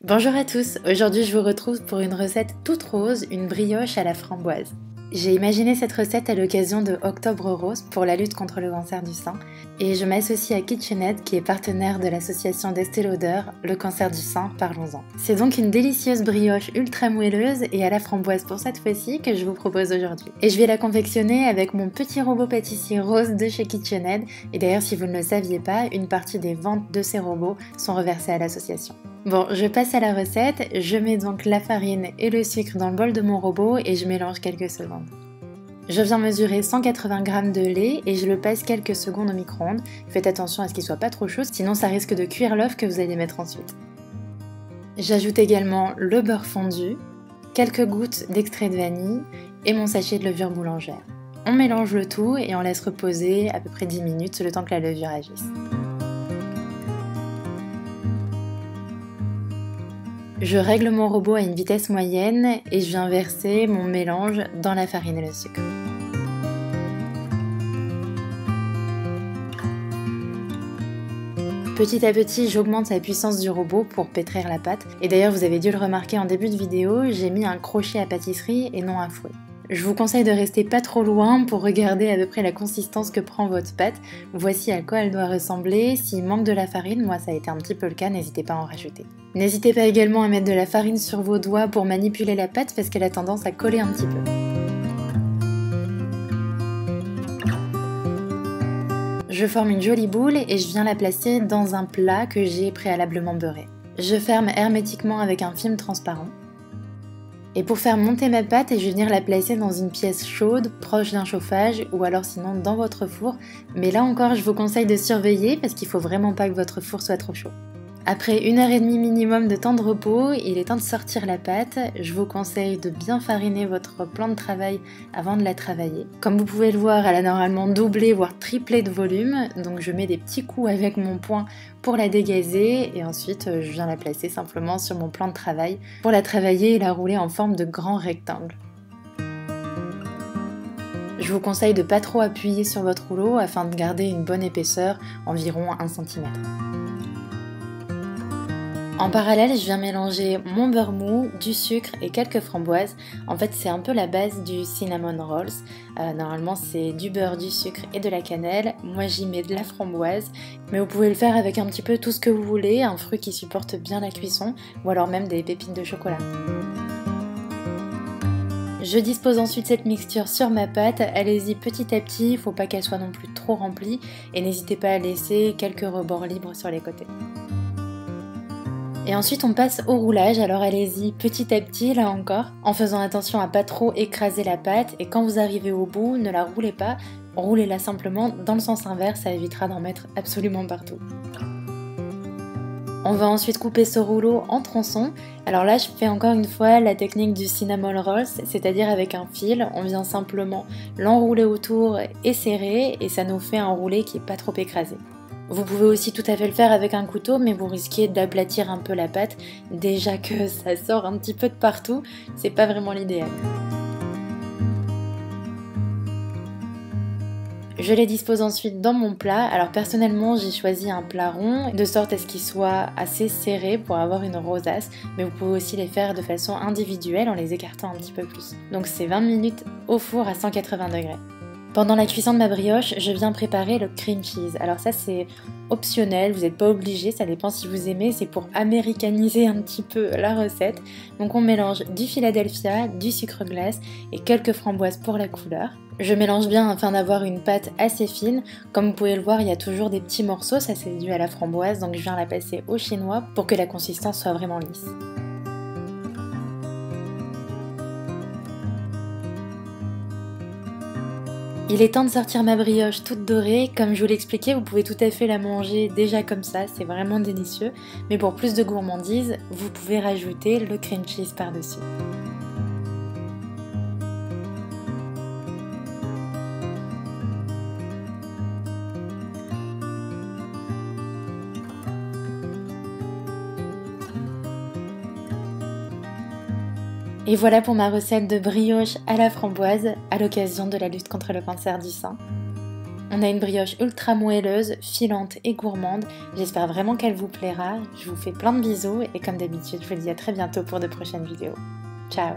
Bonjour à tous, aujourd'hui je vous retrouve pour une recette toute rose, une brioche à la framboise. J'ai imaginé cette recette à l'occasion de Octobre Rose pour la lutte contre le cancer du sein et je m'associe à KitchenAid qui est partenaire de l'association d'Estée Lauder, le cancer du sein, parlons-en. C'est donc une délicieuse brioche ultra moelleuse et à la framboise pour cette fois-ci que je vous propose aujourd'hui. Et je vais la confectionner avec mon petit robot pâtissier rose de chez KitchenAid et d'ailleurs si vous ne le saviez pas, une partie des ventes de ces robots sont reversées à l'association. Bon, je passe à la recette, je mets donc la farine et le sucre dans le bol de mon robot et je mélange quelques secondes. Je viens mesurer 180 g de lait et je le passe quelques secondes au micro-ondes. Faites attention à ce qu'il soit pas trop chaud, sinon ça risque de cuire l'œuf que vous allez mettre ensuite. J'ajoute également le beurre fondu, quelques gouttes d'extrait de vanille et mon sachet de levure boulangère. On mélange le tout et on laisse reposer à peu près 10 minutes le temps que la levure agisse. Je règle mon robot à une vitesse moyenne et je viens verser mon mélange dans la farine et le sucre. Petit à petit, j'augmente la puissance du robot pour pétrir la pâte. Et d'ailleurs, vous avez dû le remarquer en début de vidéo, j'ai mis un crochet à pâtisserie et non un fouet. Je vous conseille de rester pas trop loin pour regarder à peu près la consistance que prend votre pâte. Voici à quoi elle doit ressembler. S'il manque de la farine, moi ça a été un petit peu le cas, n'hésitez pas à en rajouter. N'hésitez pas également à mettre de la farine sur vos doigts pour manipuler la pâte parce qu'elle a tendance à coller un petit peu. Je forme une jolie boule et je viens la placer dans un plat que j'ai préalablement beurré. Je ferme hermétiquement avec un film transparent. Et pour faire monter ma pâte, je vais venir la placer dans une pièce chaude, proche d'un chauffage, ou alors sinon dans votre four. Mais là encore, je vous conseille de surveiller parce qu'il ne faut vraiment pas que votre four soit trop chaud. Après 1h30 minimum de temps de repos, il est temps de sortir la pâte. Je vous conseille de bien fariner votre plan de travail avant de la travailler. Comme vous pouvez le voir, elle a normalement doublé voire triplé de volume, donc je mets des petits coups avec mon poing pour la dégazer et ensuite je viens la placer simplement sur mon plan de travail pour la travailler et la rouler en forme de grand rectangle. Je vous conseille de ne pas trop appuyer sur votre rouleau afin de garder une bonne épaisseur, environ 1 cm. En parallèle, je viens mélanger mon beurre mou, du sucre et quelques framboises. En fait, c'est un peu la base du cinnamon rolls. Normalement, c'est du beurre, du sucre et de la cannelle. Moi, j'y mets de la framboise, mais vous pouvez le faire avec un petit peu tout ce que vous voulez, un fruit qui supporte bien la cuisson, ou alors même des pépites de chocolat. Je dispose ensuite cette mixture sur ma pâte, allez-y petit à petit, il ne faut pas qu'elle soit non plus trop remplie, et n'hésitez pas à laisser quelques rebords libres sur les côtés. Et ensuite on passe au roulage, alors allez-y petit à petit là encore, en faisant attention à pas trop écraser la pâte et quand vous arrivez au bout, ne la roulez pas, roulez-la simplement dans le sens inverse, ça évitera d'en mettre absolument partout. On va ensuite couper ce rouleau en tronçons. Alors là je fais encore une fois la technique du cinnamon rolls, c'est-à-dire avec un fil, on vient simplement l'enrouler autour et serrer et ça nous fait un roulé qui n'est pas trop écrasé. Vous pouvez aussi tout à fait le faire avec un couteau, mais vous risquez d'aplatir un peu la pâte. Déjà que ça sort un petit peu de partout, c'est pas vraiment l'idéal. Je les dispose ensuite dans mon plat. Alors personnellement, j'ai choisi un plat rond, de sorte à ce qu'il soit assez serré pour avoir une rosace, mais vous pouvez aussi les faire de façon individuelle en les écartant un petit peu plus. Donc c'est 20 minutes au four à 180 degrés. Pendant la cuisson de ma brioche, je viens préparer le cream cheese. Alors ça c'est optionnel, vous n'êtes pas obligé, ça dépend si vous aimez, c'est pour américaniser un petit peu la recette. Donc on mélange du Philadelphia, du sucre glace et quelques framboises pour la couleur. Je mélange bien afin d'avoir une pâte assez fine. Comme vous pouvez le voir, il y a toujours des petits morceaux, ça c'est dû à la framboise, donc je viens la passer au chinois pour que la consistance soit vraiment lisse. Il est temps de sortir ma brioche toute dorée, comme je vous l'expliquais, vous pouvez tout à fait la manger déjà comme ça, c'est vraiment délicieux, mais pour plus de gourmandise, vous pouvez rajouter le cream cheese par-dessus. Et voilà pour ma recette de brioche à la framboise à l'occasion de la lutte contre le cancer du sein. On a une brioche ultra moelleuse, filante et gourmande. J'espère vraiment qu'elle vous plaira. Je vous fais plein de bisous et comme d'habitude, je vous dis à très bientôt pour de prochaines vidéos. Ciao!